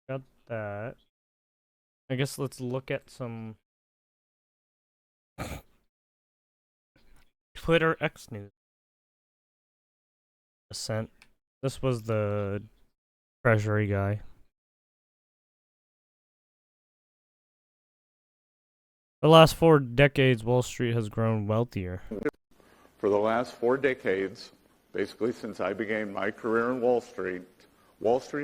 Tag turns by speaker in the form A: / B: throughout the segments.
A: Got that. I guess let's look at some Twitter X news. Ascent. This was the Treasury guy. The last 4 decades, Wall Street has grown wealthier.
B: For the last 4 decades, basically since I began my career in Wall Street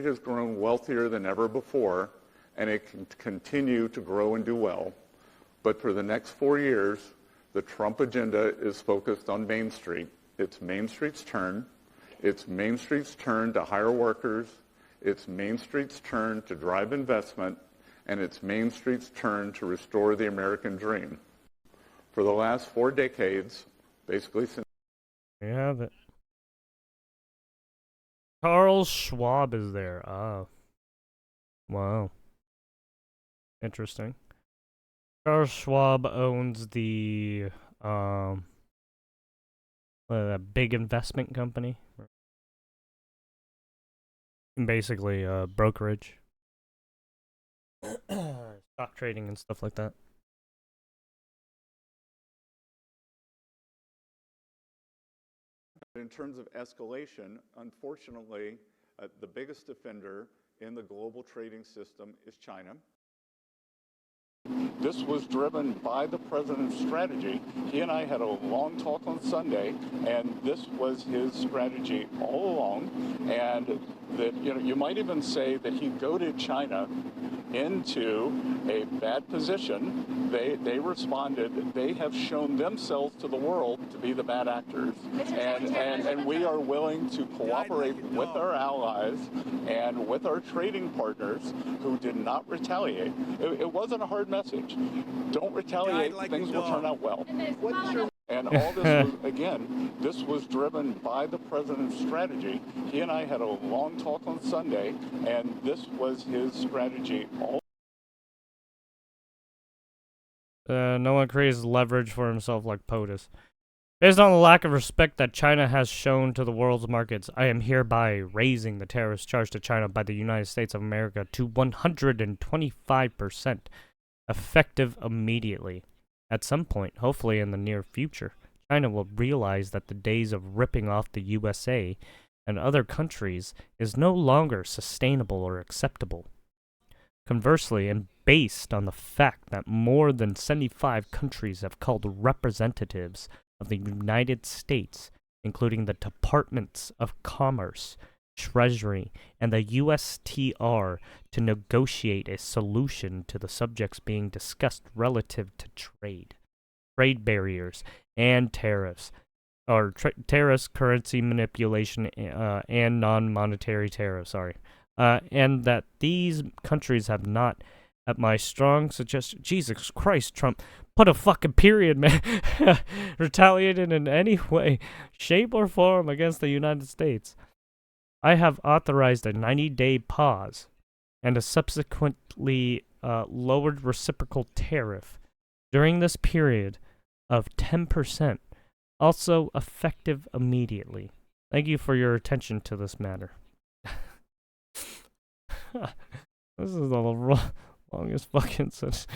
B: has grown wealthier than ever before, and it can continue to grow and do well. But for the next 4 years, the Trump agenda is focused on Main Street. It's Main Street's turn. It's Main Street's turn to hire workers. It's Main Street's turn to drive investment. And it's Main Street's turn to restore the American dream. For the last 4 decades, basically since...
A: There you have it. Charles Schwab is there. Ah. Wow. Interesting. Charles Schwab owns the big investment company. Basically brokerage. Stock trading and stuff like that.
B: In terms of escalation, unfortunately, the biggest offender in the global trading system is China. This was driven by the president's strategy. He and I had a long talk on Sunday, and this was his strategy all along. And that, you might even say that he goaded China into a bad position. They responded. They have shown themselves to the world to be the bad actors, and we are willing to cooperate with our allies and with our trading partners who did not retaliate. It wasn't a hard message. Don't retaliate. Things will turn out well. And all this was, again, this was driven by the president's strategy. He and I had a long talk on Sunday, and this was his strategy all.
A: No one creates leverage for himself like POTUS. Based on the lack of respect that China has shown to the world's markets, I am hereby raising the tariffs charged to China by the United States of America to 125%, effective immediately. At some point, hopefully in the near future, China will realize that the days of ripping off the USA and other countries is no longer sustainable or acceptable. Conversely, and based on the fact that more than 75 countries have called representatives of the United States, including the Departments of Commerce, Treasury, and the USTR, to negotiate a solution to the subjects being discussed relative to trade barriers, and tariffs, or tariffs, currency manipulation, and non-monetary tariffs, and that these countries have not, at my strong suggestion, Jesus Christ, Trump, put a fucking period, man, retaliated in any way, shape, or form against the United States. I have authorized a 90-day pause and a subsequently lowered reciprocal tariff during this period of 10%, also effective immediately. Thank you for your attention to this matter. This is the longest fucking sentence.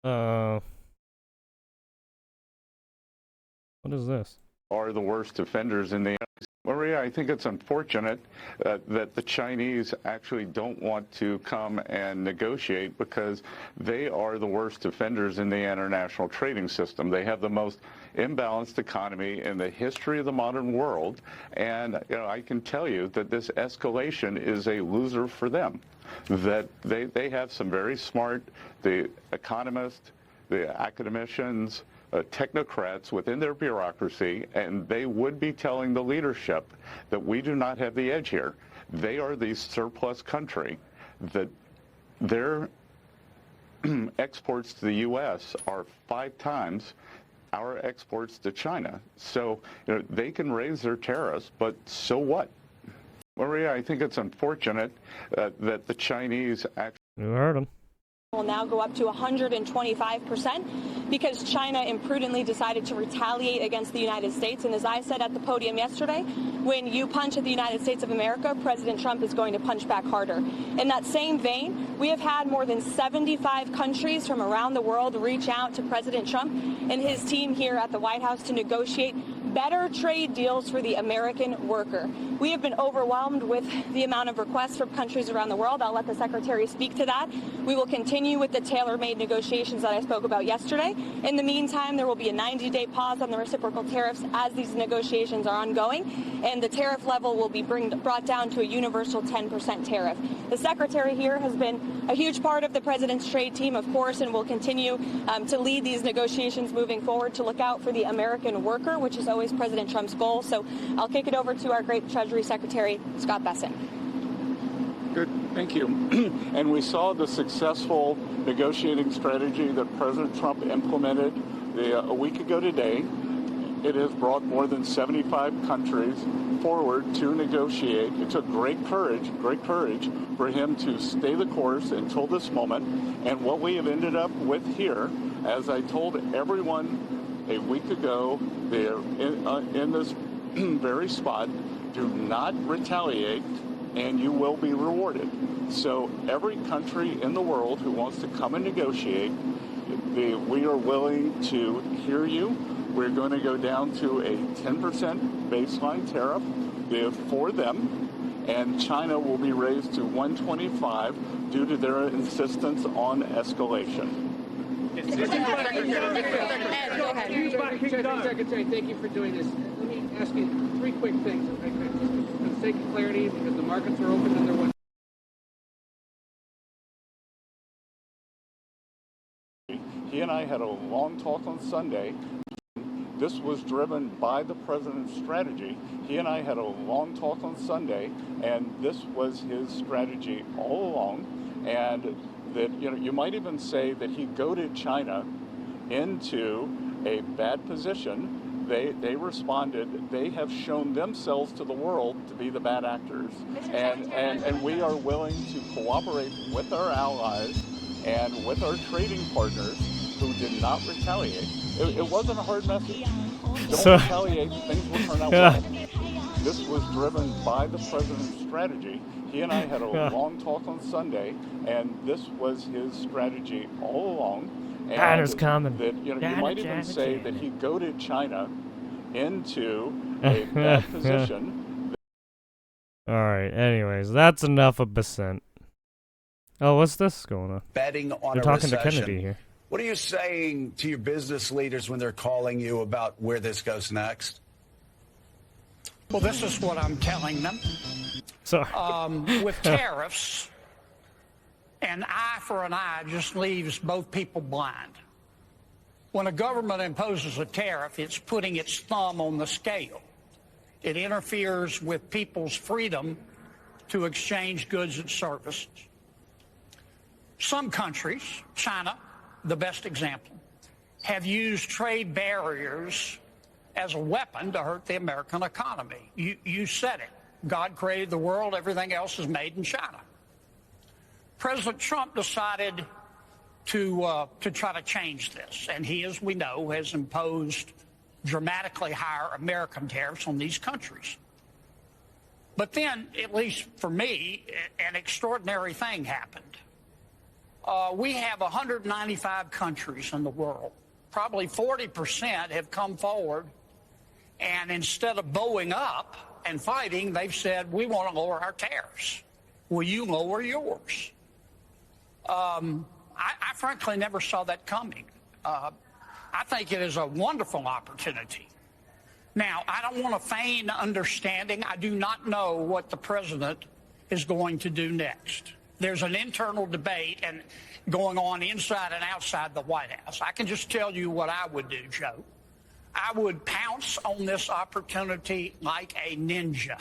A: What is this?
B: Are the worst offenders in the... Maria, I think it's unfortunate that the Chinese actually don't want to come and negotiate because they are the worst offenders in the international trading system. They have the most imbalanced economy in the history of the modern world. And I can tell you that this escalation is a loser for them. That they have some very smart, the economists, the academicians, technocrats within their bureaucracy, and they would be telling the leadership that we do not have the edge here. They are the surplus country, that their exports to the U.S. are 5 times our exports to China. So they can raise their tariffs, but so what? Maria, I think it's unfortunate that the Chinese actually...
A: You heard him.
C: Will now go up to 125%. because China imprudently decided to retaliate against the United States. And as I said at the podium yesterday, when you punch at the United States of America, President Trump is going to punch back harder. In that same vein, we have had more than 75 countries from around the world reach out to President Trump and his team here at the White House to negotiate better trade deals for the American worker. We have been overwhelmed with the amount of requests from countries around the world. I'll let the Secretary speak to that. We will continue with the tailor-made negotiations that I spoke about yesterday. In the meantime, there will be a 90-day pause on the reciprocal tariffs as these negotiations are ongoing, and the tariff level will be brought down to a universal 10% tariff. The Secretary here has been a huge part of the President's trade team, of course, and will continue to lead these negotiations moving forward to look out for the American worker, which is always President Trump's goal. So I'll kick it over to our great Treasury Secretary, Scott Bessent.
B: Good, thank you. And we saw the successful negotiating strategy that President Trump implemented a week ago today. It has brought more than 75 countries forward to negotiate. It took great courage for him to stay the course until this moment. And what we have ended up with here, as I told everyone a week ago, they're in this very spot, do not retaliate, and you will be rewarded. So every country in the world who wants to come and negotiate, we are willing to hear you. We're going to go down to a 10% baseline tariff for them, and China will be raised to 125 due to their insistence on escalation.
D: Secretary, thank you for doing this. Let me ask you three quick things, if I could, just for the sake of clarity, because the markets are open and they're one.
B: He and I had a long talk on Sunday. This was driven by the president's strategy. He and I had a long talk on Sunday, and this was his strategy all along. And that, you might even say that he goaded China into a bad position. They responded. They have shown themselves to the world to be the bad actors. And we are willing to cooperate with our allies and with our trading partners who did not retaliate. It wasn't a hard message. Don't retaliate, things will turn out well. This was driven by the president's strategy. He and I had a long talk on Sunday, and this was his strategy all along. And
A: that is common.
B: That, you might even say that he goaded China into a bad position.
A: All right, anyways, that's enough of Bessent. Oh, what's this going on?
E: Betting on
A: You're
E: a
A: talking
E: recession.
A: to Kennedy here.
E: What are you saying to your business leaders when they're calling you about where this goes next?
F: Well, this is what I'm telling them.
A: Sorry.
F: With tariffs, an eye for an eye just leaves both people blind. When a government imposes a tariff, it's putting its thumb on the scale. It interferes with people's freedom to exchange goods and services. Some countries, China, the best example, have used trade barriers as a weapon to hurt the American economy. You said it. God created the world. Everything else is made in China. President Trump decided to try to change this, and he, as we know, has imposed dramatically higher American tariffs on these countries. But then, at least for me, an extraordinary thing happened. We have 195 countries in the world. Probably 40% have come forward, and instead of bowing up and fighting, they've said, we want to lower our tariffs. Will you lower yours? I frankly never saw that coming. I think it is a wonderful opportunity. Now, I don't want to feign understanding. I do not know what the president is going to do next. There's an internal debate and going on inside and outside the White House. I can just tell you what I would do, Joe. I would pounce on this opportunity like a ninja.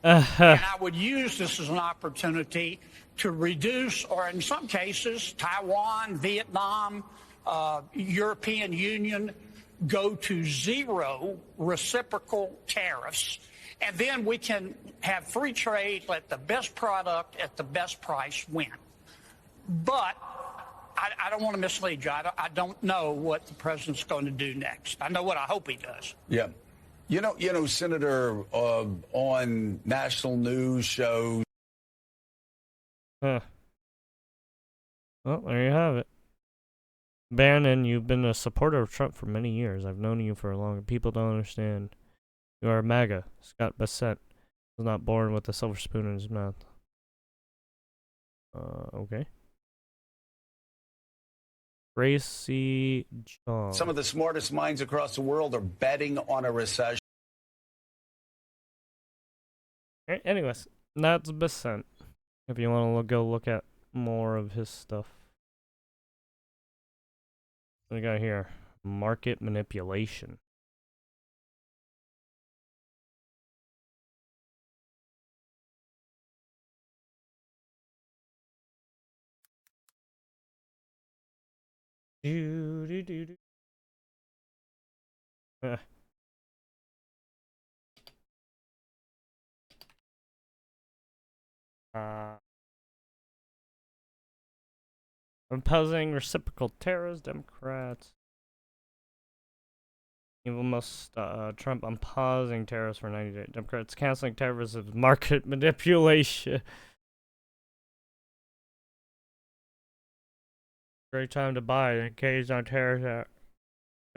F: And I would use this as an opportunity to reduce, or in some cases, Taiwan, Vietnam, European Union, go to zero reciprocal tariffs. And then we can have free trade, let the best product at the best price win. But I don't want to mislead you. I don't know what the president's going to do next. I know what I hope he does.
E: Yeah. You know, Senator, on national news shows.
A: Huh. Well, there you have it. Bannon, you've been a supporter of Trump for many years. I've known you for a long. People don't understand. You are a MAGA. Scott Bassett was not born with a silver spoon in his mouth. Okay. Gracie John.
E: Some of the smartest minds across the world are betting on a recession.
A: Anyways, that's Bassett. If you want to go look at more of his stuff. What do we got here? Market manipulation. Uh. Opposing reciprocal tariffs, Democrats. Evil most Trump unpausing tariffs for 90 days. Democrats canceling tariffs of market manipulation. Great time to buy. Engaged on tariffs.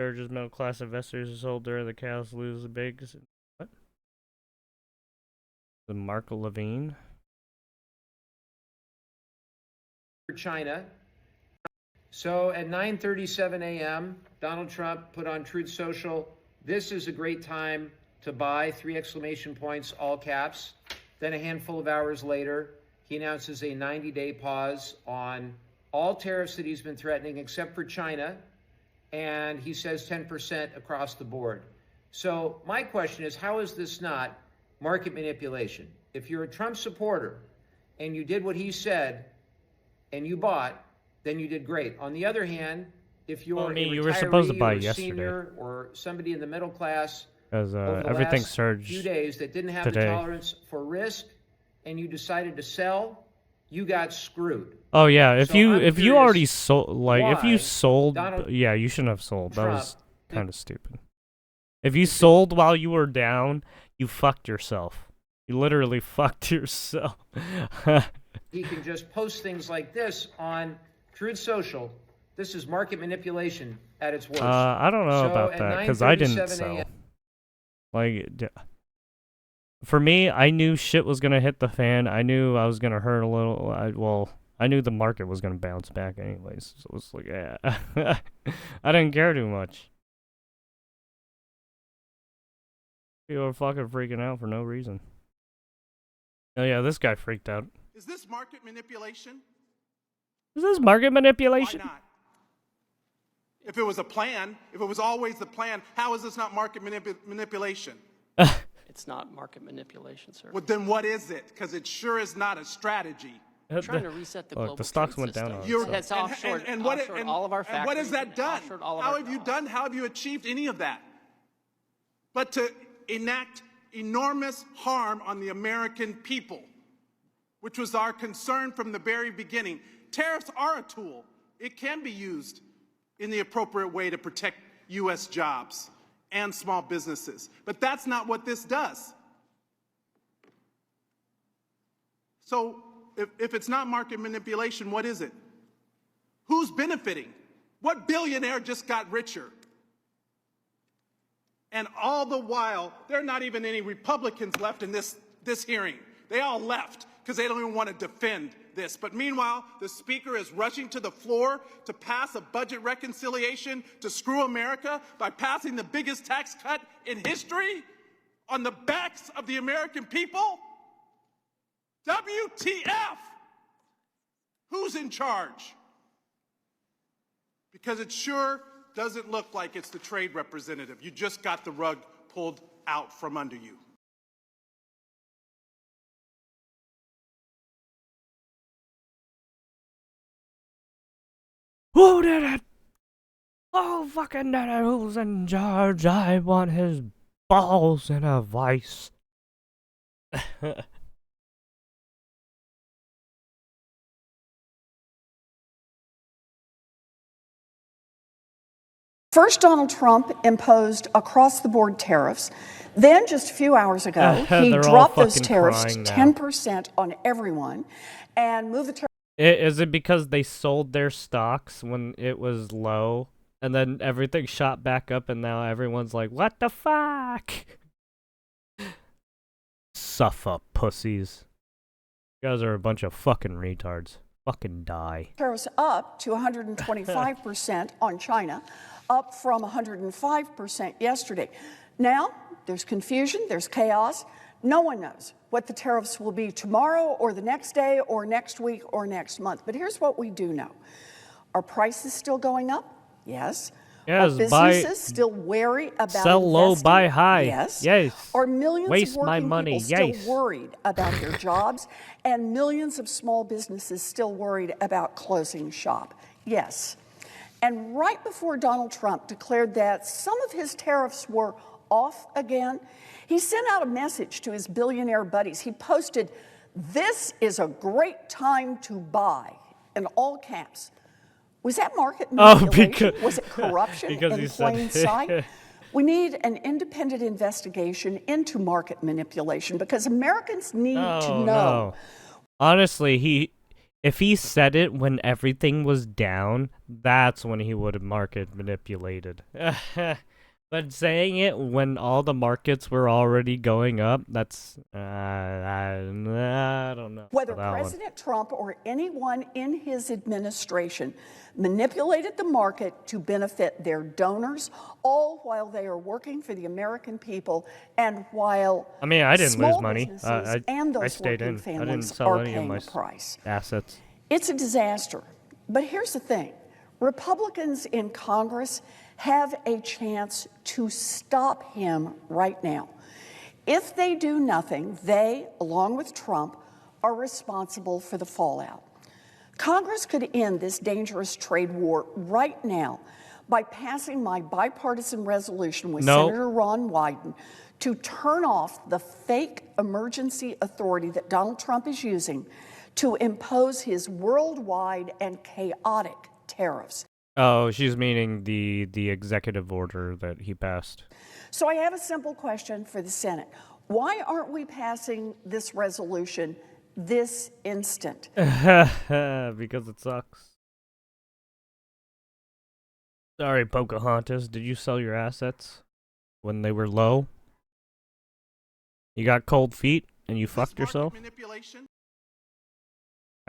A: Surges middle class investors who sold during the chaos lose the big. What? The Marco Levine.
G: China. So at 9:37 a.m., Donald Trump put on Truth Social, "This is a great time to buy," 3 exclamation points, all caps. Then a handful of hours later, he announces a 90-day pause on all tariffs that he's been threatening except for China, and he says 10% across the board. So my question is, how is this not market manipulation? If you're a Trump supporter and you did what he said and you bought, then you did great. On the other hand, if you're
A: you were supposed to buy
G: or a
A: yesterday,
G: senior or somebody in the middle class,
A: because
G: over the
A: everything
G: last
A: surged
G: few days that didn't have
A: today.
G: the tolerance for risk, and you decided to sell, you got screwed.
A: Oh yeah, if
G: So
A: you
G: I'm
A: if you
G: curious
A: already sold, like if you
G: why
A: sold,
G: Donald
A: yeah, you shouldn't have sold. That
G: Trump
A: was kind of stupid. If you sold while you were down, you fucked yourself. You literally fucked yourself.
G: he can just post things like this on Truth Social. This is market manipulation at its worst.
A: I don't know
G: So
A: about
G: at
A: that because I didn't
G: 9:37
A: sell.
G: a.m.
A: Like, for me, I knew shit was gonna hit the fan. I knew I was gonna hurt a little. I knew the market was gonna bounce back anyways. So it's like, yeah, I didn't care too much. People are fucking freaking out for no reason. Oh yeah, this guy freaked out.
H: Is this market manipulation?
A: Is this market manipulation?
H: Why not? If it was a plan, if it was always the plan, how is this not market manipulation?
I: It's not market manipulation, sir.
H: Well, then what is it? Because it sure is not a strategy.
I: We're trying to reset the global
A: the stocks
I: trade
A: went down
I: system.
A: on it,
H: You're,
A: so.
I: That's offshore,
H: and what,
I: offshored all of our factories.
H: and what has that done?
I: Offshored all of
H: How
I: our
H: have you
I: costs.
H: done? How have you achieved any of that? But to enact enormous harm on the American people, which was our concern from the very beginning. Tariffs are a tool. It can be used in the appropriate way to protect U.S. jobs and small businesses. But that's not what this does. So if it's not market manipulation, what is it? Who's benefiting? What billionaire just got richer? And all the while, there are not even any Republicans left in this hearing. They all left because they don't even want to defend this. But meanwhile, the Speaker is rushing to the floor to pass a budget reconciliation to screw America by passing the biggest tax cut in history on the backs of the American people. WTF? Who's in charge? Because it sure doesn't look like it's the trade representative. You just got the rug pulled out from under you.
A: Who did it? Oh, fucking did it. Who's in charge? I want his balls in a vice.
J: First, Donald Trump imposed across-the-board tariffs. Then, just a few hours ago, he dropped those tariffs to 10% on everyone and moved the tariffs.
A: Is it because they sold their stocks when it was low, and then everything shot back up, and now everyone's like, what the fuck? Suffer, pussies. You guys are a bunch of fucking retards. Fucking die.
J: Tariffs up to 125% on China, up from 105% yesterday. Now, there's confusion, there's chaos. No one knows what the tariffs will be tomorrow or the next day or next week or next month. But here's what we do know. Are prices still going up? Yes.
A: Yes,
J: are businesses still wary about
A: sell low,
J: investing?
A: buy high.
J: Yes.
A: Yes.
J: Are millions
A: Waste
J: of working
A: my money.
J: people
A: Yes.
J: still worried about their jobs? And millions of small businesses still worried about closing shop? Yes. And right before Donald Trump declared that some of his tariffs were off again, he sent out a message to his billionaire buddies. He posted, "This is a great time to buy," in all caps. Was that market manipulation? Was it corruption in plain sight? We need an independent investigation into market manipulation because Americans need to know.
A: No. Honestly, if he said it when everything was down, that's when he would have market manipulated. But saying it when all the markets were already going up, that's I don't know.
J: Whether President Trump or anyone in his administration manipulated the market to benefit their donors, all while they are working for the American people and while
A: I didn't lose money.
J: and those
A: I stayed
J: working
A: in.
J: families
A: I didn't sell
J: are
A: any of
J: paying
A: my
J: the price.
A: assets.
J: It's a disaster. But here's the thing. Republicans in Congress have a chance to stop him right now. If they do nothing, they, along with Trump, are responsible for the fallout. Congress could end this dangerous trade war right now by passing my bipartisan resolution with Senator Ron Wyden to turn off the fake emergency authority that Donald Trump is using to impose his worldwide and chaotic tariffs.
A: Oh, she's meaning the executive order that he passed.
J: So I have a simple question for the Senate. Why aren't we passing this resolution this instant?
A: Because it sucks. Sorry, Pocahontas. Did you sell your assets when they were low? You got cold feet and you fucked yourself?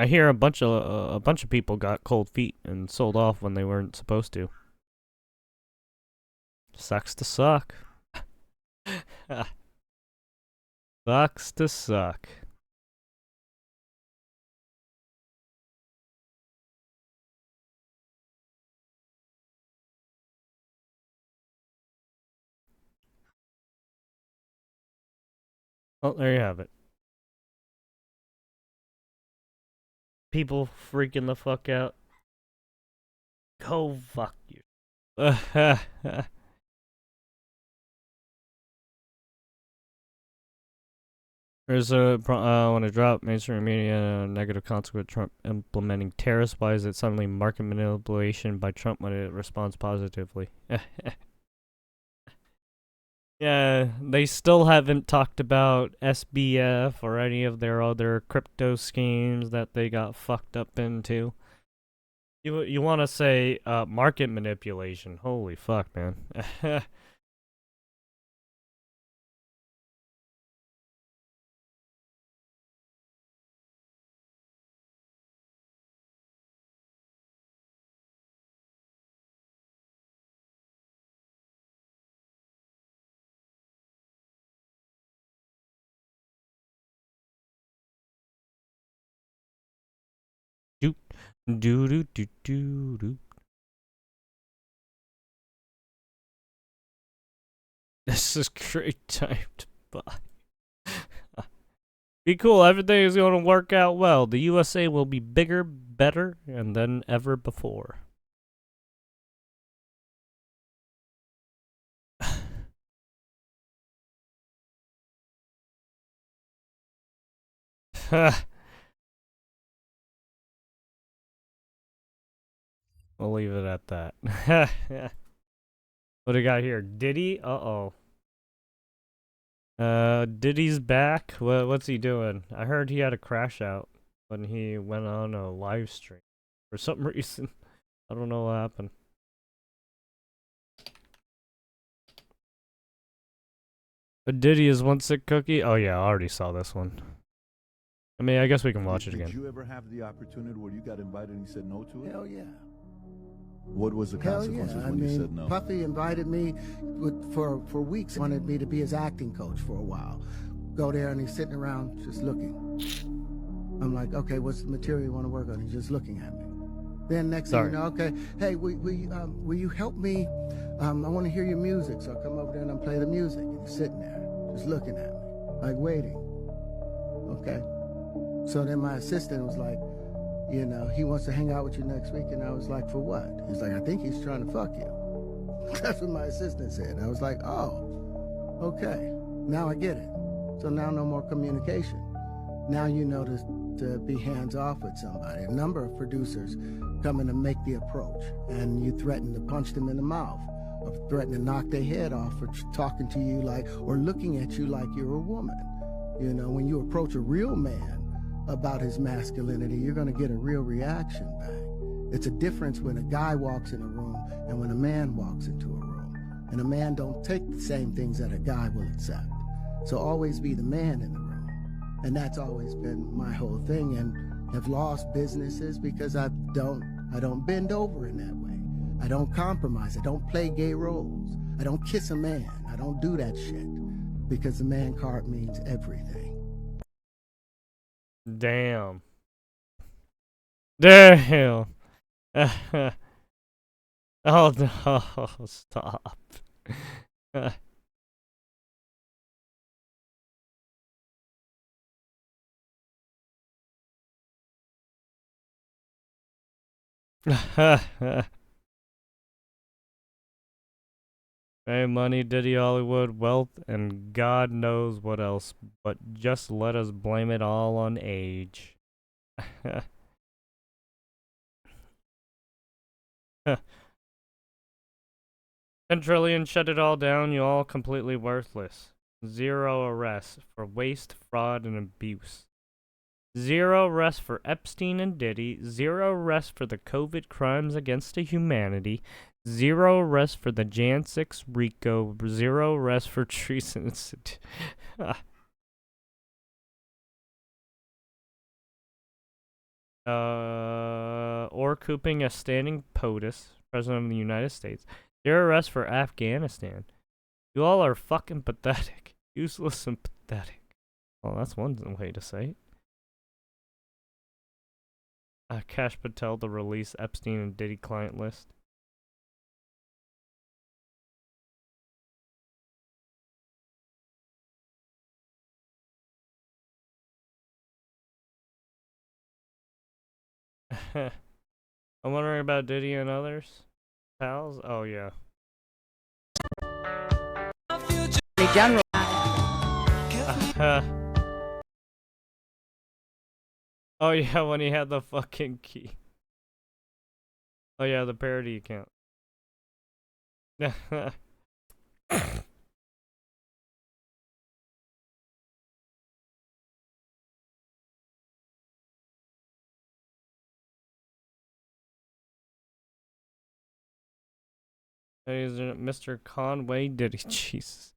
A: I hear a bunch of people got cold feet and sold off when they weren't supposed to. Sucks to suck. Sucks to suck. Well, there you have it. People freaking the fuck out. Go fuck you. There's a want to drop mainstream media negative consequence Trump implementing tariffs. Why is it suddenly market manipulation by Trump when it responds positively? Yeah, they still haven't talked about SBF or any of their other crypto schemes that they got fucked up into. You want to say market manipulation? Holy fuck, man. do do do do do do. This is great time to buy. Be cool. Everything is going to work out well. The USA will be bigger, better, and than ever before. We'll leave it at that. What do we got here? Diddy? Uh-oh. Diddy's back? What's he doing? I heard he had a crash out when he went on a live stream. For some reason. I don't know what happened. A Diddy is one sick cookie? Oh yeah, I already saw this one. I mean, I guess we can watch it again.
K: Did you ever have the opportunity where you got invited and you said no to it?
L: Hell yeah.
K: What was the consequences
L: yeah.
K: when you said no?
L: Puffy invited me for weeks, wanted me to be his acting coach for a while. Go there and he's sitting around just looking. I'm like, okay, what's the material you want to work on? He's just looking at me. Then next thing you know, okay, hey, will you help me? I want to hear your music. So I come over there and I play the music. And he's sitting there just looking at me, like waiting. Okay. So then my assistant was like, you know, he wants to hang out with you next week. And I was like, for what? He's like, I think he's trying to fuck you. That's what my assistant said. I was like, oh, okay. Now I get it. So now no more communication. Now you know to be hands off with somebody. A number of producers come in to make the approach, and you threaten to punch them in the mouth, or threaten to knock their head off for talking to you like, or looking at you like you're a woman. You know, when you approach a real man about his masculinity, you're going to get a real reaction back. It's a difference when a guy walks in a room and when a man walks into a room. And a man don't take the same things that a guy will accept. So always be the man in the room. And that's always been my whole thing, and have lost businesses because I don't bend over in that way. I don't compromise. I don't play gay roles. I don't kiss a man. I don't do that shit because the man card means everything.
A: Damn. Damn. Oh no, stop. Hey, money, Diddy, Hollywood, wealth, and God knows what else, but just let us blame it all on age. 10 trillion, shut it all down, you all completely worthless. 0 arrests for waste, fraud, and abuse. 0 arrests for Epstein and Diddy. 0 arrests for the COVID crimes against the humanity. 0 arrests for the Jan 6 RICO. 0 arrests for treason. Or cooping a standing POTUS, President of the United States. 0 arrests for Afghanistan. You all are fucking pathetic. Useless and pathetic. Well, that's one way to say it. Cash Patel to release Epstein and Diddy client list. I'm wondering about Diddy and others. Pals? Oh, yeah.
J: General.
A: Oh, yeah, when he had the fucking key. Oh, yeah, the parody account. Mr. Conway Diddy. Jesus.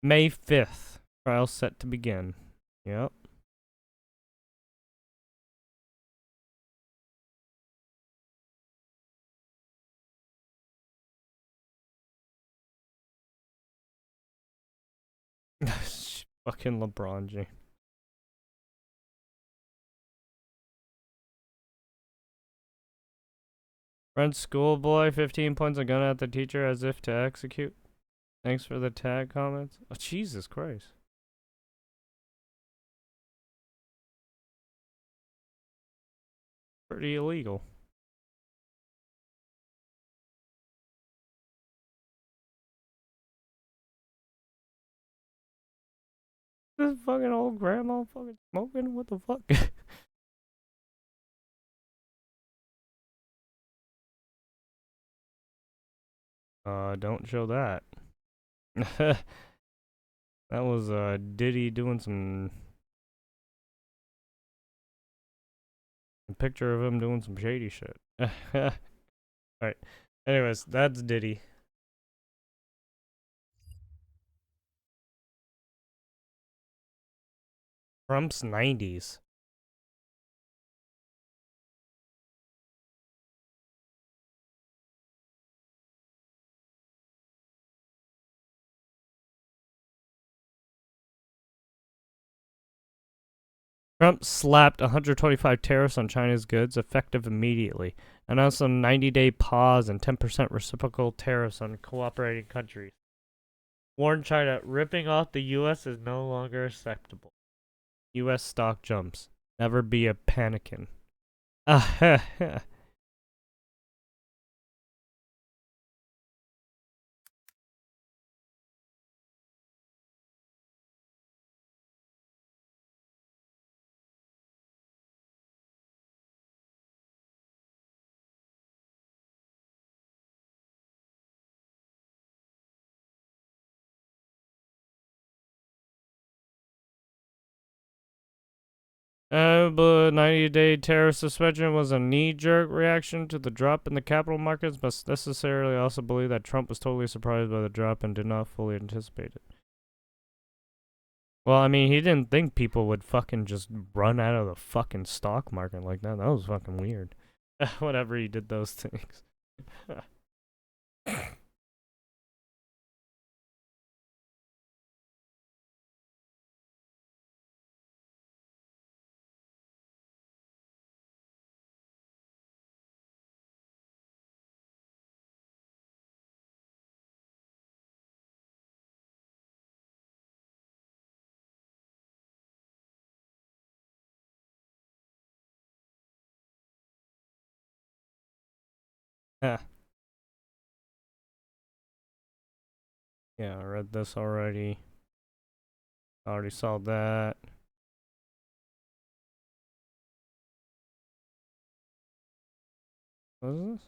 A: May 5th. Trial set to begin. Yep. Fucking LeBron James. French schoolboy, 15 points a gun at the teacher as if to execute. Thanks for the tag comments. Oh, Jesus Christ. Pretty illegal. This fucking old grandma fucking smoking? What the fuck? Don't show that. That was Diddy doing some a picture of him doing some shady shit. Alright. Anyways, that's Diddy. Trump's 90s. Trump slapped 125 tariffs on China's goods effective immediately. Announced a 90-day pause and 10% reciprocal tariffs on cooperating countries. Warned China ripping off the U.S. is no longer acceptable. U.S. stock jumps. Never be a panikin. But 90-day tariff suspension was a knee-jerk reaction to the drop in the capital markets, but necessarily also believe that Trump was totally surprised by the drop and did not fully anticipate it. Well, I mean, he didn't think people would fucking just run out of the fucking stock market like that. That was fucking weird. Whenever he did those things. Yeah. Yeah, I read this already. Already saw that. What is this?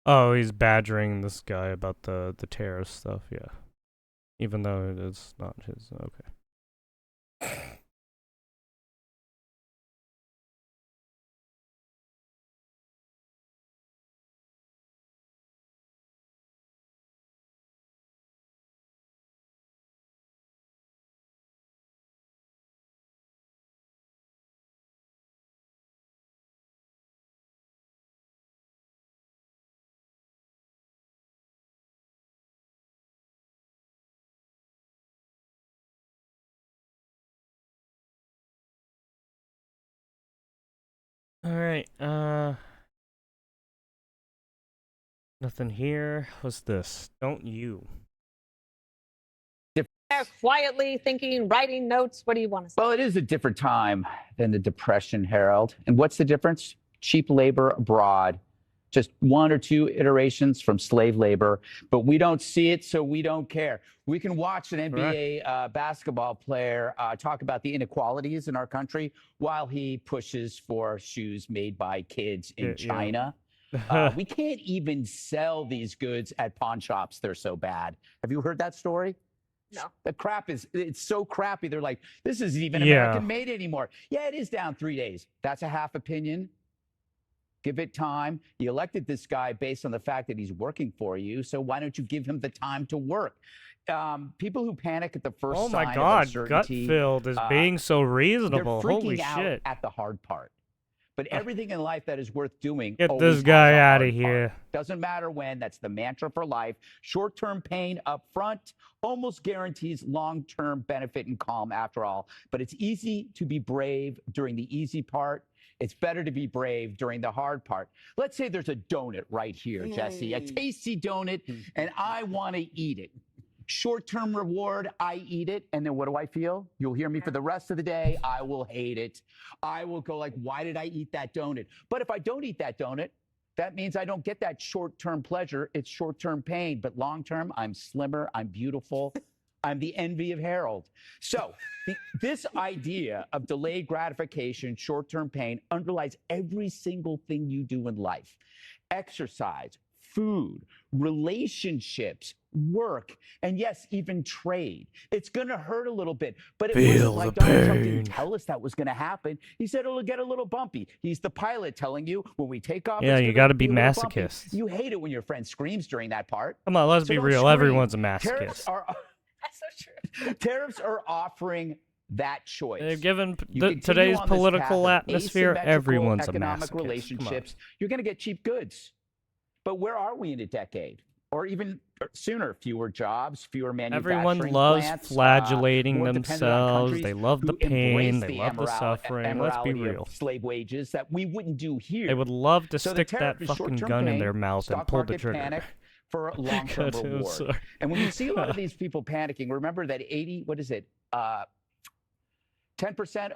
A: Oh, he's badgering this guy about the tariff stuff, yeah. Even though it is not his, okay. Alright, nothing here. What's this? Don't you?
M: Quietly thinking, writing notes. What do you want to say?
N: Well, it is a different time than the Depression, Harold. And what's the difference? Cheap labor abroad. Just one or two iterations from slave labor, but we don't see it, so we don't care. We can watch an NBA basketball player talk about the inequalities in our country while he pushes for shoes made by kids in China. We can't even sell these goods at pawn shops. They're so bad. Have you heard that story?
M: No.
N: The crap it's so crappy. They're like, this isn't even American made anymore. Yeah, it is down 3 days. That's a half opinion. Give it time. You elected this guy based on the fact that he's working for you. So why don't you give him the time to work? People who panic at the first sign of uncertainty,
A: Gutfeld is being so reasonable.
N: They're freaking
A: Holy
N: out
A: shit.
N: at the hard part. But everything in life that is worth doing.
A: Get this guy out of here.
N: Doesn't matter when. That's the mantra for life. Short-term pain up front almost guarantees long-term benefit and calm after all. But it's easy to be brave during the easy part. It's better to be brave during the hard part. Let's say there's a donut right here, Jesse, a tasty donut, and I want to eat it. Short-term reward, I eat it, and then what do I feel? You'll hear me for the rest of the day. I will hate it. I will go like, why did I eat that donut? But if I don't eat that donut, that means I don't get that short-term pleasure. It's short-term pain, but long-term, I'm slimmer, I'm beautiful. I'm the envy of Harold. So this idea of delayed gratification, short-term pain underlies every single thing you do in life. Exercise, food, relationships, work, and yes, even trade. It's going to hurt a little bit, but it wasn't like Donald Trump didn't tell us that was going to happen. He said it'll get a little bumpy. He's the pilot telling you when we take off.
A: Yeah, you got to be
N: masochist.
A: masochist.
N: You hate it when your friend screams during that part.
A: Come on, let's
N: So
A: be
N: don't
A: real.
N: scream.
A: Everyone's a
N: Tariffs
A: masochist.
N: are
M: That's so true.
N: Tariffs are offering that choice.
A: They've given
N: You continue
A: today's
N: on this
A: political
N: path of
A: atmosphere,
N: asymmetrical
A: everyone's a
N: economic
A: masochist. Come on.
N: relationships. You're going to get cheap goods. But where are we in a decade? Or even sooner, fewer jobs, fewer manufacturing
A: Everyone loves
N: plants,
A: flagellating
N: more dependent on
A: themselves.
N: countries
A: They love the
N: who
A: pain.
N: embrace
A: They
N: the
A: love the suffering. Let's be
N: immorality
A: real.
N: of slave wages that we wouldn't do here.
A: They would love to
N: So the
A: stick
N: tariff
A: that
N: is
A: fucking
N: short-term
A: gun in
N: pain,
A: their mouth and
N: stock
A: pull the
N: market
A: trigger.
N: panic for a long-term
A: God, I'm
N: reward.
A: sorry.
N: And when you see a lot of these people panicking, remember that 10%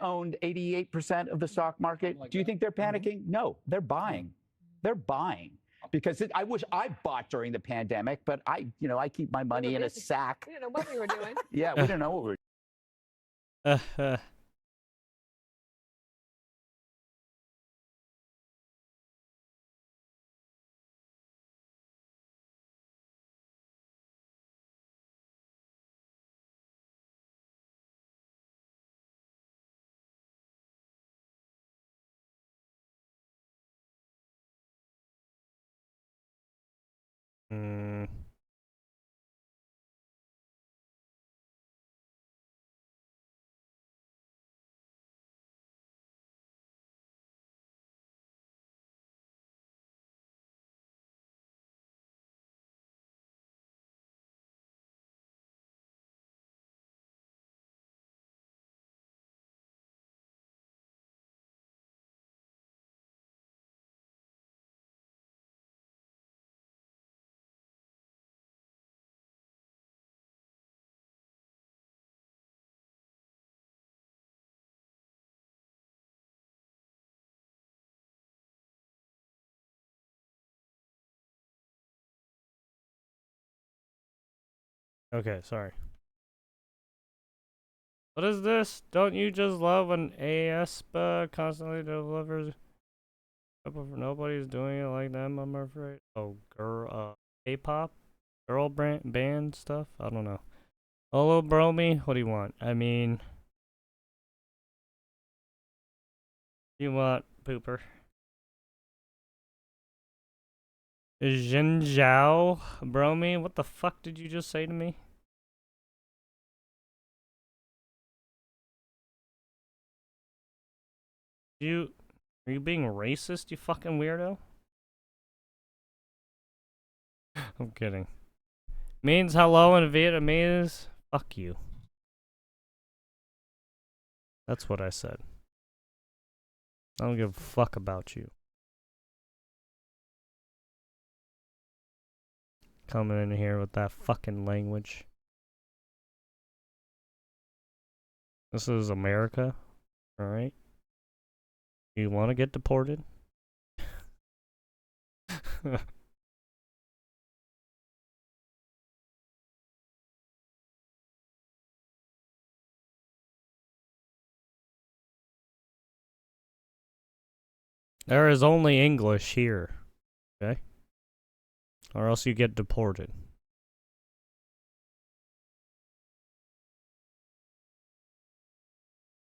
N: owned 88% of the stock market. Do you think they're panicking? No, they're buying. They're buying. Because I wish I bought during the pandemic, but I keep my money in a sack.
M: We didn't know what we were doing.
N: Yeah, we didn't know what we were.
A: Mm. Okay, sorry. What is this? Don't you just love when ASPA constantly delivers? Nobody's doing it like them, I'm afraid. Oh, girl, K-pop? Girl band stuff? I don't know. Hello, Bromy? What do you want? I mean... You want, Pooper? Jin Zhao? Bromy? What the fuck did you just say to me? Are you being racist, you fucking weirdo? I'm kidding. Means hello in Vietnamese? Fuck you. That's what I said. I don't give a fuck about you. Coming in here with that fucking language. This is America, alright? You want to get deported? There is only English here, okay? Or else you get deported.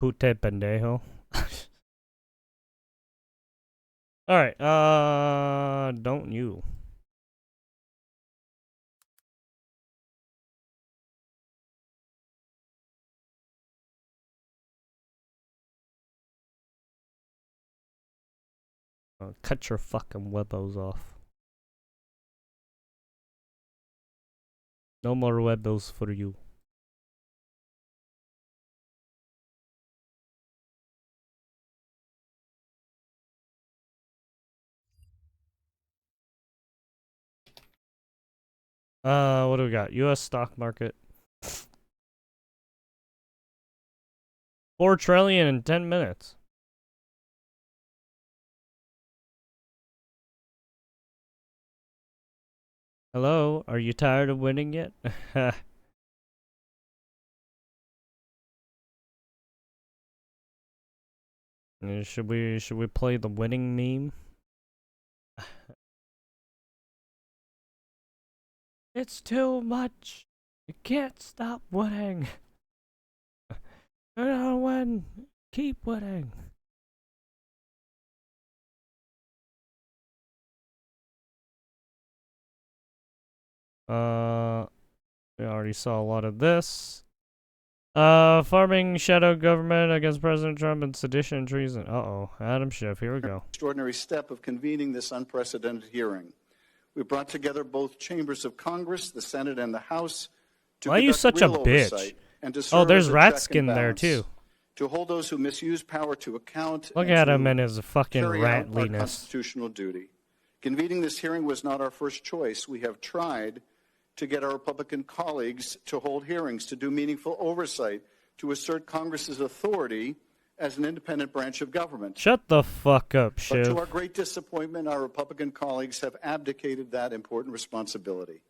A: Pute pendejo. Alright, don't you? Cut your fucking webbos off. No more webbos for you. What do we got? U.S. stock market. 4 trillion in 10 minutes. Hello, are you tired of winning yet? Should we play the winning meme? It's too much. You can't stop winning. You're gonna win. Keep winning. We already saw a lot of this. Farming shadow government against President Trump and sedition and treason. Uh-oh. Adam Schiff, here we go.
B: Extraordinary step of convening this unprecedented hearing. We brought together both chambers of Congress, the Senate and the House, to
A: Why are you such a bitch?
B: And to
A: Oh,
B: serve
A: there's
B: as a
A: rat
B: check
A: skin
B: and
A: there
B: balance,
A: too.
B: to hold those who misuse power to account.
A: Look
B: and
A: at
B: to
A: him and his fucking
B: carry out our
A: ratliness.
B: constitutional duty. Convening this hearing was not our first choice. We have tried to get our Republican colleagues to hold hearings, to do meaningful oversight, to assert Congress's authority as an independent branch of government.
A: Shut the fuck up,
B: But
A: Shiv.
B: to our great disappointment, our Republican colleagues have abdicated that important responsibility.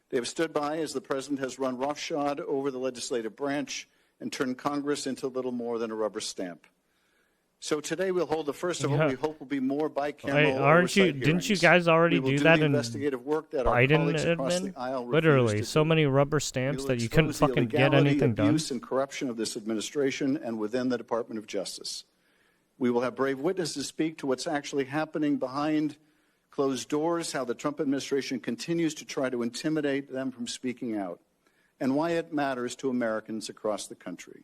B: They have stood by as the president has run roughshod over the legislative branch and turned Congress into little more than a rubber stamp. So today we'll hold the first of what we hope will be more bicameral
A: Wait, aren't you?
B: oversight
A: Didn't you
B: hearings.
A: guys already
B: We will
A: do
B: do
A: that
B: the
A: in
B: investigative work that our
A: Biden
B: colleagues across
A: admin?
B: the aisle refused
A: Literally,
B: to
A: so
B: do.
A: many rubber stamps
B: We will
A: that you couldn't
B: expose the
A: fucking get
B: illegality,
A: anything done.
B: abuse, and corruption of this administration and within the Department of Justice. We will have brave witnesses speak to what's actually happening behind closed doors, how the Trump administration continues to try to intimidate them from speaking out, and why it matters to Americans across the country.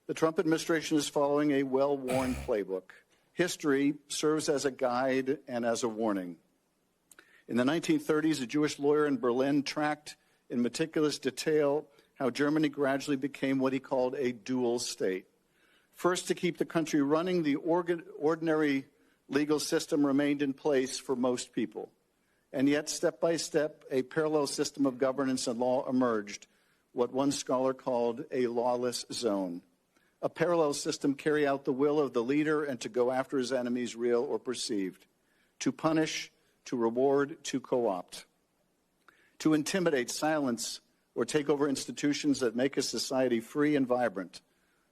B: The Trump administration is following a well-worn playbook. History serves as a guide and as a warning. In the 1930s, a Jewish lawyer in Berlin tracked in meticulous detail how Germany gradually became what he called a dual state. First, to keep the country running, the ordinary legal system remained in place for most people. And yet, step by step, a parallel system of governance and law emerged, what one scholar called a lawless zone. A parallel system carry out the will of the leader and to go after his enemies, real or perceived, to punish, to reward, to co-opt, to intimidate, silence, or take over institutions that make a society free and vibrant,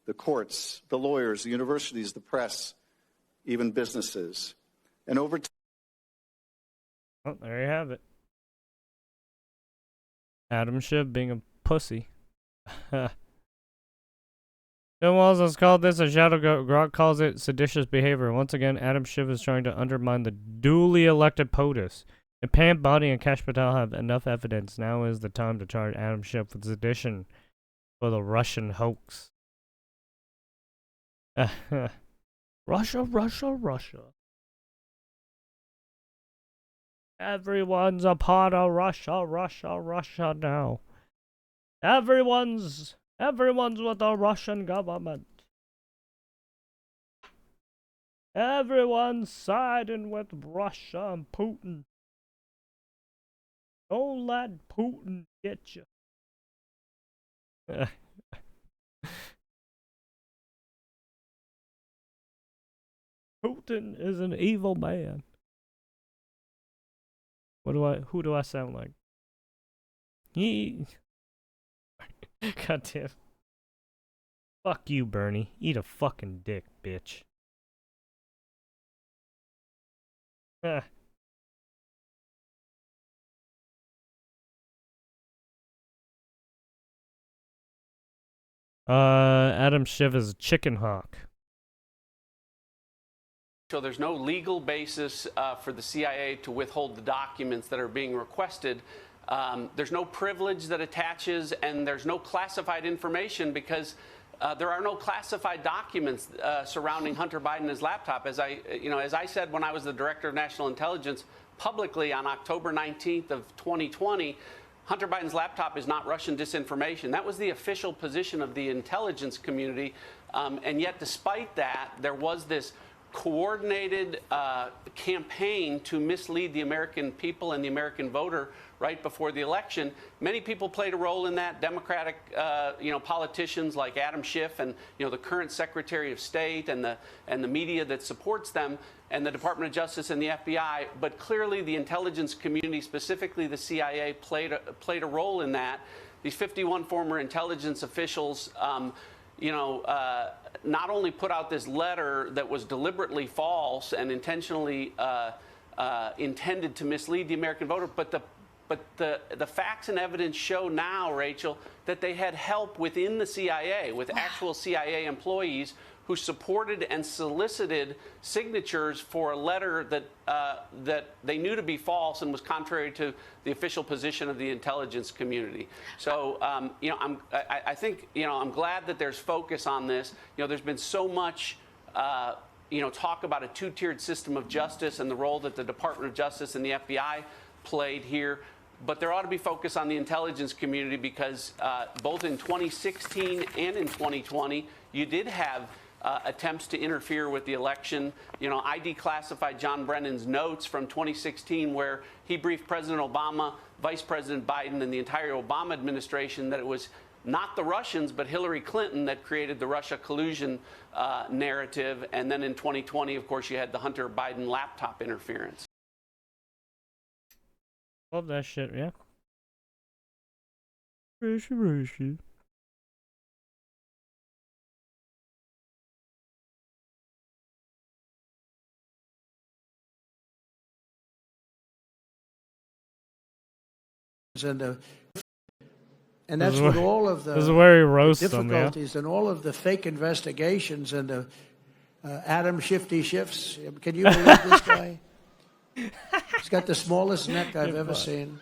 B: the courts, the lawyers, the universities, the press, even businesses. And over time,
A: Oh, there you have it. Adam Schiff being a pussy. Jim Walls has called this a shadow Grok calls it seditious behavior. Once again, Adam Schiff is trying to undermine the duly elected POTUS. If Pam Bondi and Kash Patel have enough evidence, now is the time to charge Adam Schiff with sedition for the Russian hoax. Russia, Russia, Russia. Everyone's a part of Russia, Russia, Russia now. Everyone's with the Russian government. Everyone's siding with Russia and Putin. Don't let Putin get you. Putin is an evil man. Who do I sound like? Goddamn. Fuck you, Bernie. Eat a fucking dick, bitch. Adam Schiff is a chicken hawk.
I: So there's no legal basis for the CIA to withhold the documents that are being requested. There's no privilege that attaches, and there's no classified information because there are no classified documents surrounding Hunter Biden and his laptop. As I said when I was the Director of National Intelligence publicly on October 19th of 2020, Hunter Biden's laptop is not Russian disinformation. That was the official position of the intelligence community. And yet, despite that, there was this coordinated campaign to mislead the American people and the American voter right before the election. Many people played a role in that. Democratic, politicians like Adam Schiff and the current Secretary of State and the media that supports them, and the Department of Justice and the FBI. But clearly, the intelligence community, specifically the CIA, played a role in that. These 51 former intelligence officials. not only put out this letter that was deliberately false and intentionally intended to mislead the American voter, but the facts and evidence show now, Rachel, that they had help within the CIA, with actual CIA employees who supported and solicited signatures for a letter that they knew to be false and was contrary to the official position of the intelligence community. So, I think, I'm glad that there's focus on this. There's been so much, talk about a two-tiered system of justice and the role that the Department of Justice and the FBI played here. But there ought to be focus on the intelligence community because both in 2016 and in 2020, you did have attempts to interfere with the election. I declassified John Brennan's notes from 2016 where he briefed President Obama, Vice President Biden, and the entire Obama administration that it was not the Russians, but Hillary Clinton that created the Russia collusion narrative. And then in 2020, of course, you had the Hunter Biden laptop interference.
A: Love that shit, yeah. Russia.
O: And that's what all of the
A: this is where he roasts them, yeah.
O: difficulties and all of the fake investigations and the Adam Shifty Shifts. Can you believe this guy? He's got the smallest neck I've ever seen.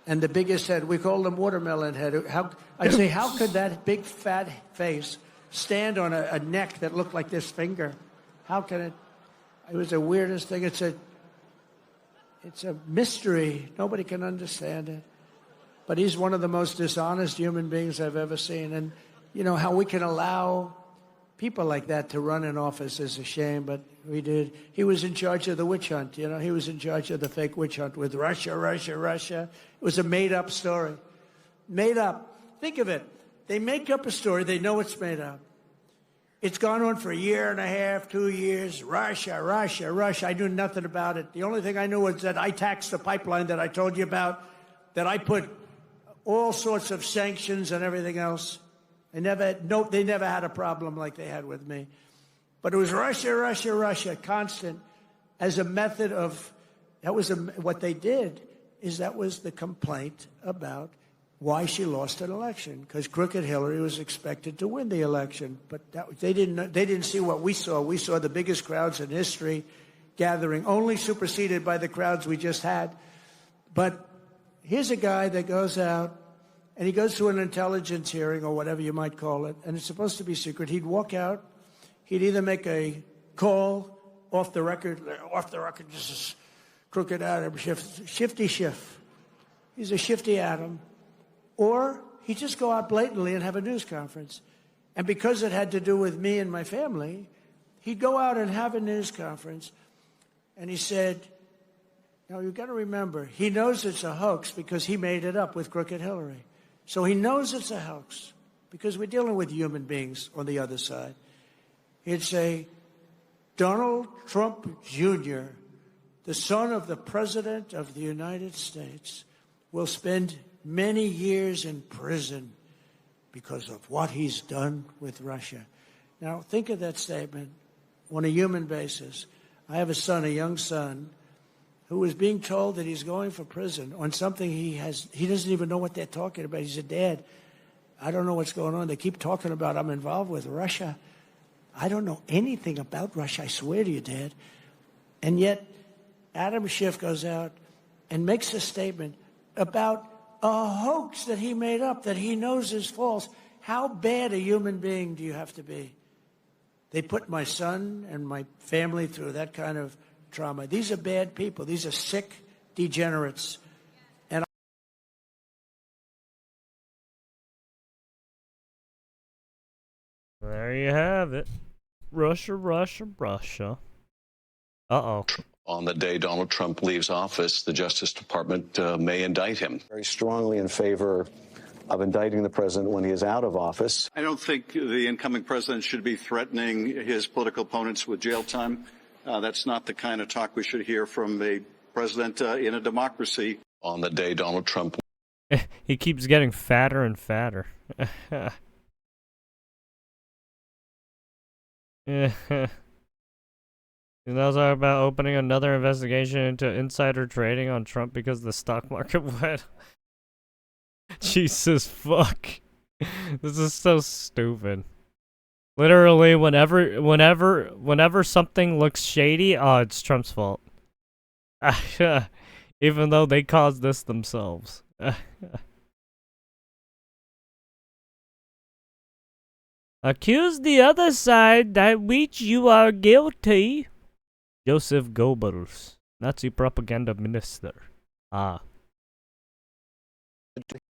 O: And the biggest head. We call him watermelon head. I'd say, how could that big fat face stand on a neck that looked like this finger? How can it? It was the weirdest thing. It's a mystery. Nobody can understand it. But he's one of the most dishonest human beings I've ever seen. And, how we can allow people like that to run an office is a shame, but we did. He was in charge of the witch hunt. He was in charge of the fake witch hunt with Russia. It was a made-up story. Made up. Think of it. They make up a story. They know it's made up. It's gone on for a year and a half, 2 years. Russia. I knew nothing about it. The only thing I knew was that I taxed the pipeline that I told you about, that I put all sorts of sanctions and everything else. They never had a problem like they had with me. But it was Russia, constant, as a method of, what they did is that was the complaint about why she lost an election, because crooked Hillary was expected to win the election. But they didn't see what we saw. We saw the biggest crowds in history gathering, only superseded by the crowds we just had. But here's a guy that goes out, and he goes to an intelligence hearing, or whatever you might call it, and it's supposed to be secret. He'd walk out. He'd either make a call off the record, this is crooked Adam, shifty Schiff. He's a shifty Adam. Or he'd just go out blatantly and have a news conference. And because it had to do with me and my family, he'd go out and have a news conference. And he said, you've got to remember, he knows it's a hoax because he made it up with crooked Hillary. So he knows it's a hoax because we're dealing with human beings on the other side. He'd say, Donald Trump Jr., the son of the President of the United States, will spend many years in prison because of what he's done with Russia. Now, think of that statement on a human basis. I have a young son, who was being told that he's going for prison on something he doesn't even know what they're talking about. He said, Dad, I don't know what's going on. They keep talking about I'm involved with Russia. I don't know anything about Russia, I swear to you, Dad. And yet, Adam Schiff goes out and makes a statement about a hoax that he made up, that he knows is false. How bad a human being do you have to be? They put my son and my family through that kind of trauma. These are bad people. These are sick degenerates. And
A: there you have it. Russia. Uh-oh.
P: On the day Donald Trump leaves office, the Justice Department may indict him.
Q: Very strongly in favor of indicting the president when he is out of office.
R: I don't think the incoming president should be threatening his political opponents with jail time. That's not the kind of talk we should hear from a president in a democracy.
P: On the day Donald Trump...
A: He keeps getting fatter and fatter. Yeah. And those are about opening another investigation into insider trading on Trump because the stock market went. Jesus fuck. This is so stupid. Literally, whenever something looks shady, oh, it's Trump's fault. Even though they caused this themselves. Accuse the other side that which you are guilty. Joseph Goebbels, Nazi propaganda minister. Ah.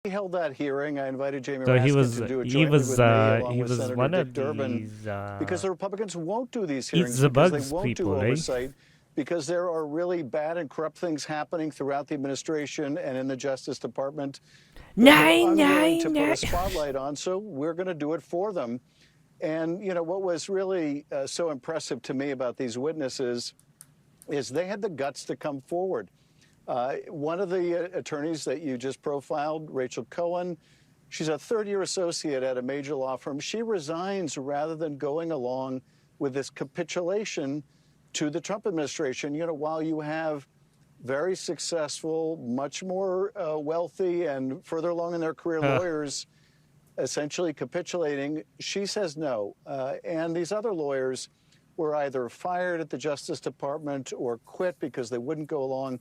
Q: He held that hearing. I invited Jamie
A: So
Q: Raskin to do it jointly with me, along with Senator
A: one
Q: Dick
A: of
Q: Durbin,
A: these,
Q: because the Republicans won't do these
A: eats
Q: hearings
A: the
Q: because they
A: bugs
Q: won't do
A: people, eh?
Q: oversight, because there are really bad and corrupt things happening throughout the administration and in the Justice Department that they're unwilling to put a spotlight on. So we're going to do it for them. And you know what was really so impressive to me about these witnesses is they had the guts to come forward. One of the attorneys that you just profiled, Rachel Cohen, she's a third-year associate at a major law firm. She resigns rather than going along with this capitulation to the Trump administration. You know, while you have very successful, much more wealthy and further along in their career lawyers essentially capitulating, she says no. And these other lawyers were either fired at the Justice Department or quit because they wouldn't go along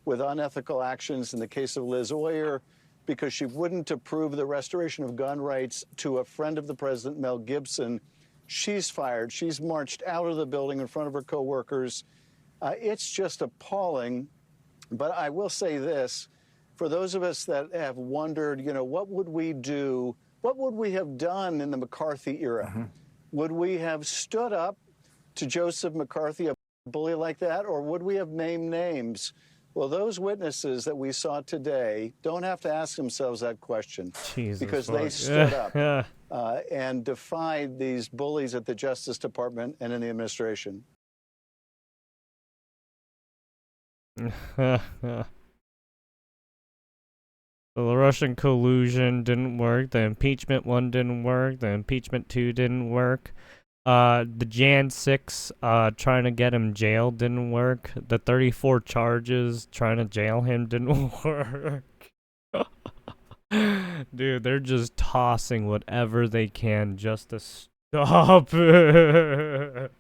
Q: with unethical actions in the case of Liz Oyer, because she wouldn't approve the restoration of gun rights to a friend of the president, Mel Gibson. She's fired. She's marched out of the building in front of her coworkers. It's just appalling. But I will say this, for those of us that have wondered, you know, what would we do? What would we have done in the McCarthy era? Would we have stood up to Joseph McCarthy, a bully like that, or would we have named names? Well, those witnesses that we saw today don't have to ask themselves that question, because they stood up and defied these bullies at the Justice Department and in the administration.
A: So the Russian collusion didn't work. The impeachment 1 didn't work. The impeachment 2 didn't work. The Jan 6 trying to get him jailed didn't work. The 34 charges trying to jail him didn't work. Dude, they're just tossing whatever they can just to stop it.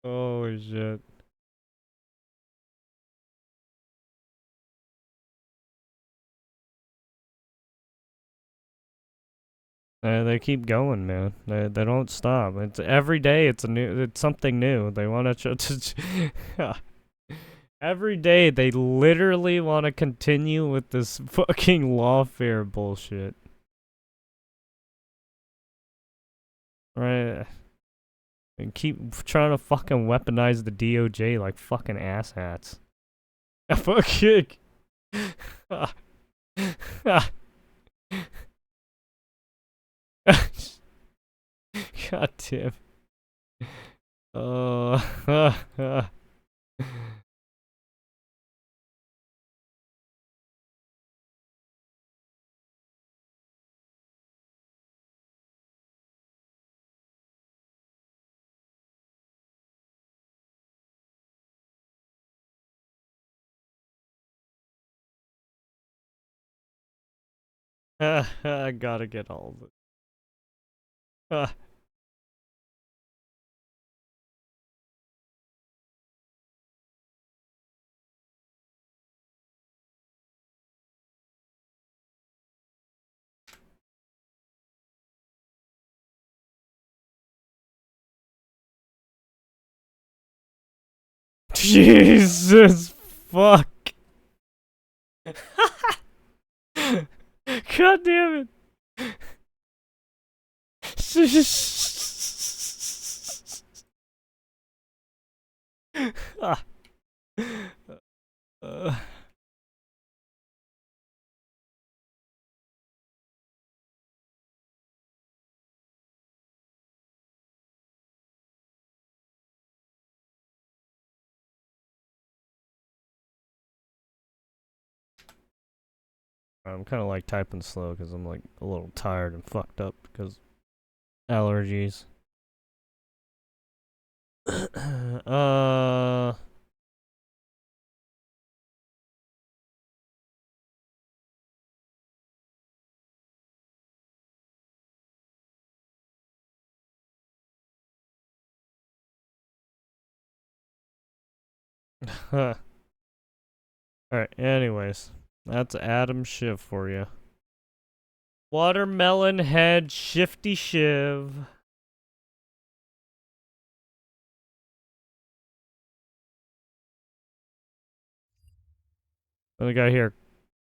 A: Holy shit. They keep going, man. They don't stop. It's every day. It's something new. They want to. Every day they literally want to continue with this fucking lawfare bullshit. Right. And keep trying to fucking weaponize the DOJ like fucking asshats. Fucking. God damn. Oh. I gotta get all of it. Jesus fuck. God damn it. I'm kind of like typing slow because I'm like a little tired and fucked up because allergies. Alright, anyways. That's Adam Shiv for you. Watermelon head shifty shiv. What do we got here?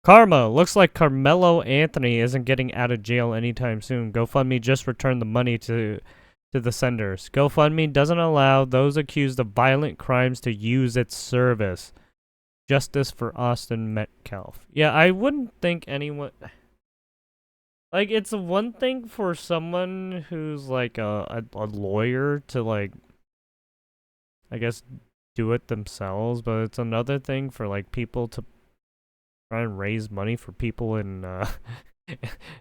A: Karma. Looks like Carmelo Anthony isn't getting out of jail anytime soon. GoFundMe just returned the money to the senders. GoFundMe doesn't allow those accused of violent crimes to use its service. Justice for Austin Metcalf. Yeah, I wouldn't think anyone... Like, it's one thing for someone who's, like, a lawyer to, like, I guess, do it themselves, but it's another thing for, like, people to try and raise money for people in,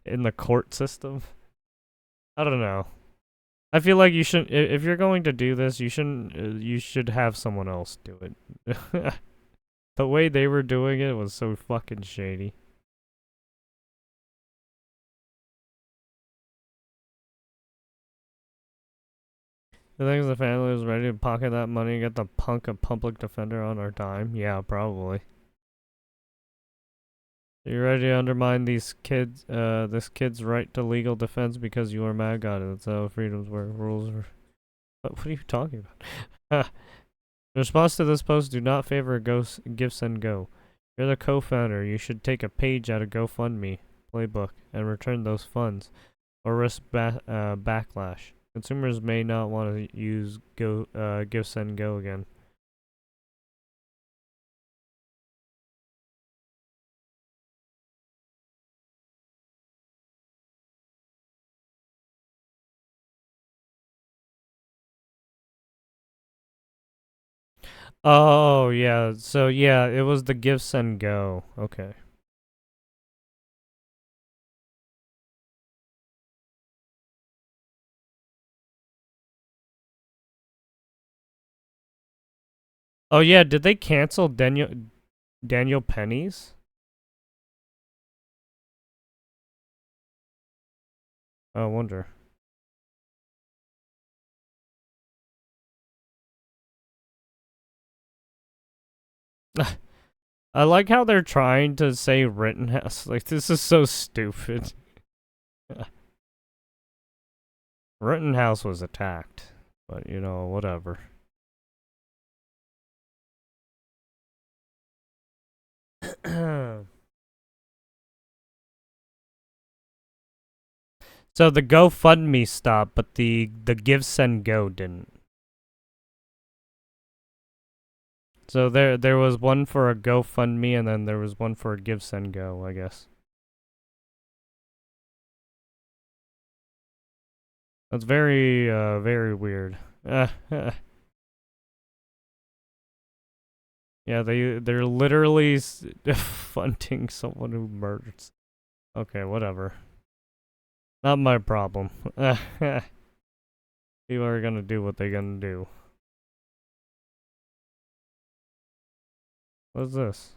A: in the court system. I don't know. I feel like you shouldn't, if you're going to do this, you shouldn't, you should have someone else do it. The way they were doing it was so fucking shady. You think the family was ready to pocket that money and get the punk a public defender on our dime? Yeah, probably. Are you ready to undermine these kids, this kid's right to legal defense because you are mad? Got it. That's how freedoms work. Rules are... What are you talking about? In response to this post, do not favor give, send, go. You're the co-founder. You should take a page out of GoFundMe playbook and return those funds, or risk backlash. Consumers may not want to use give, send, go again. Oh, yeah. So, yeah, it was the give, send, go. Okay. Oh, yeah, did they cancel Daniel Penny's? I wonder. I like how they're trying to say Rittenhouse. Like, this is so stupid. Rittenhouse was attacked. But, you know, whatever. So the GoFundMe stopped, but the Give, Send, Go didn't. So there was one for a GoFundMe, and then there was one for a Give, Send, Go, I guess. That's very, very weird. Yeah, they're literally funding someone who murdered. Okay, whatever. Not my problem. People are gonna do what they're gonna do. What's this?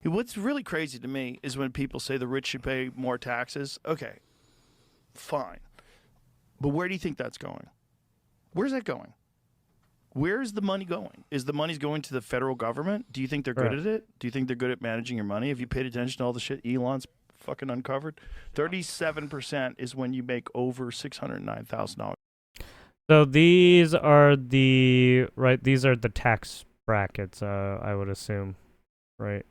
S: What's really crazy to me is when people say the rich should pay more taxes. Okay, fine. But where do you think that's going? Where's that going? Where's the money going? Is the money going to the federal government? Do you think they're good at it? Do you think they're good at managing your money? Have you paid attention to all the shit Elon's fucking uncovered? 37% is when you make over $609,000.
A: So these are the these are the tax brackets, I would assume, right?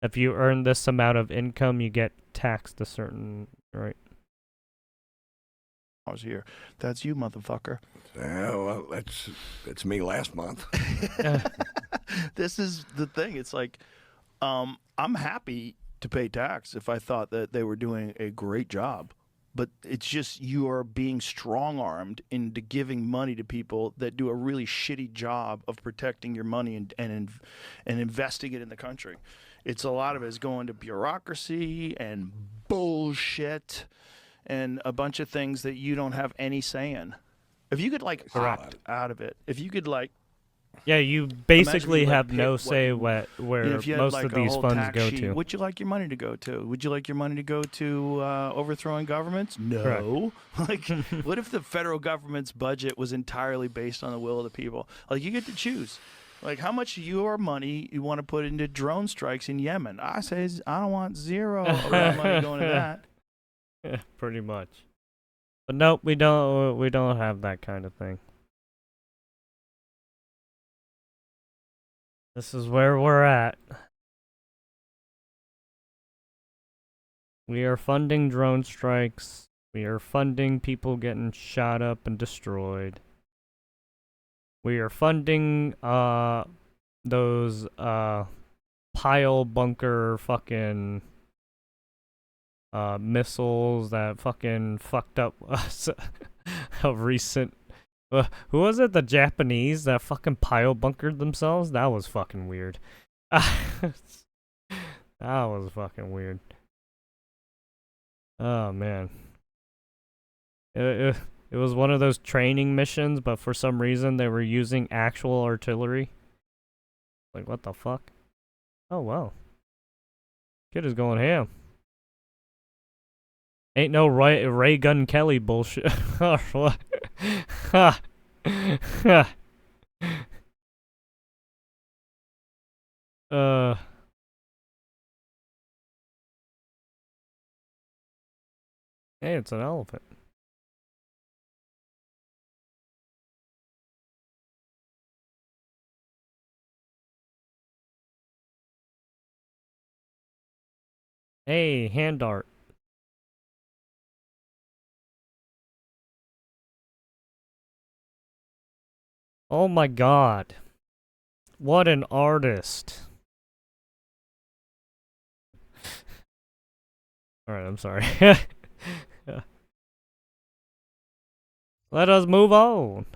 A: If you earn this amount of income, you get taxed a certain, right?
S: I was here. That's you, motherfucker.
T: Yeah, well, that's me last month.
S: This is the thing. It's like, I'm happy to pay tax if I thought that they were doing a great job. But it's just you are being strong-armed into giving money to people that do a really shitty job of protecting your money and investing it in the country. It's a lot of it is going to bureaucracy and bullshit and a bunch of things that you don't have any say in. If you could like opt out of it, if you could like,
A: yeah, you basically have no say where
S: if you had,
A: most
S: like,
A: of
S: a
A: these
S: whole
A: funds
S: tax
A: go
S: sheet,
A: to.
S: would you like your money to go to? Would you like your money to go to overthrowing governments? No. Like, what if the federal government's budget was entirely based on the will of the people? Like, you get to choose. Like, how much of your money you want to put into drone strikes in Yemen? I say I don't want zero of my money going to that.
A: Yeah, pretty much. But nope, we don't have that kind of thing. This is where we're at. We are funding drone strikes. We are funding people getting shot up and destroyed. We are funding those pile bunker fucking missiles that fucking fucked up a recent who was it? The Japanese that fucking pile bunkered themselves? That was fucking weird. That was fucking weird. Oh man. It was one of those training missions, but for some reason they were using actual artillery. Like, what the fuck? Oh wow. Kid is going ham. Ain't no Ray Gun Kelly bullshit. Or what? Ha! Ha! Hey, it's an elephant. Hey, hand art. Oh my god. What an artist. Alright, I'm sorry. Let us move on.